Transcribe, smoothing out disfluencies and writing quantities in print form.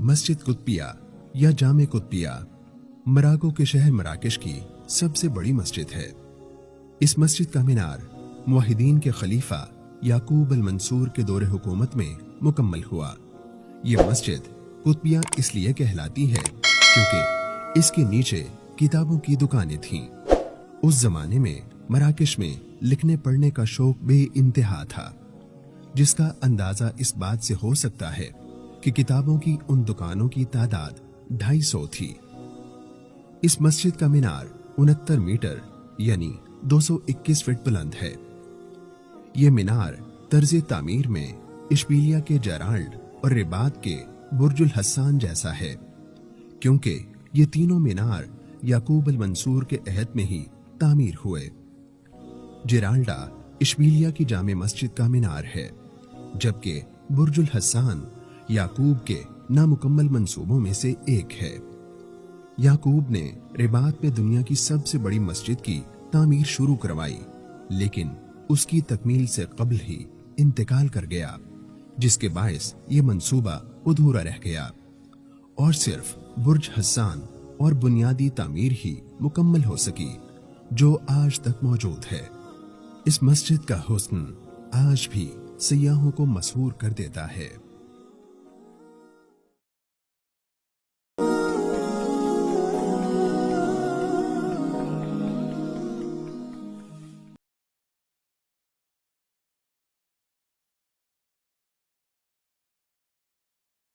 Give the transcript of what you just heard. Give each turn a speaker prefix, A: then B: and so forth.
A: मस्जिद कुतबिया या जामे कुतबिया मराको के शहर मराकश की सबसे बड़ी मस्जिद है। इस मस्जिद का मीनार मुवाहिदीन के खलीफा याकूब अल मंसूर के दौरे हुकूमत में मुकम्मल हुआ। ये मस्जिद कुतबिया इसलिए कहलाती है क्योंकि इसके नीचे किताबों की दुकानें थीं। उस जमाने में मराकश में लिखने पढ़ने का शौक बेइंतहा था, जिसका अंदाजा इस बात से हो सकता है कि किताबों की उन दुकानों की तादाद 250 थी। इस मस्जिद का मीनार 69 मीटर यानी 221 फीट बुलंद है। ये मीनार तर्ज तामीर में इशबिलिया के जेराल्ड और रिबात के बुर्जुल हस्सान जैसा है, क्योंकि ये तीनों मीनार याकूब अल मंसूर के अहद में ही तामीर हुए। जेराल्डा इशबिलिया की जामे मस्जिद का मीनार है, जबकि बुर्जुल हस्सान याकूब के नामुकम्मल मंसूबों में से एक है। याकूब ने रिबात में दुनिया की सबसे बड़ी मस्जिद की तामीर शुरू करवाई, लेकिन उसकी तकमील से कबल ही इंतकाल कर गया, जिसके बायस ये मंसूबा अधूरा रह गया और सिर्फ बुर्ज हस्सान और बुनियादी तामीर ही मुकम्मल हो सकी, जो आज तक मौजूद है। इस मस्जिद का हुस्न आज भी सयाहों को मसहूर कर देता है।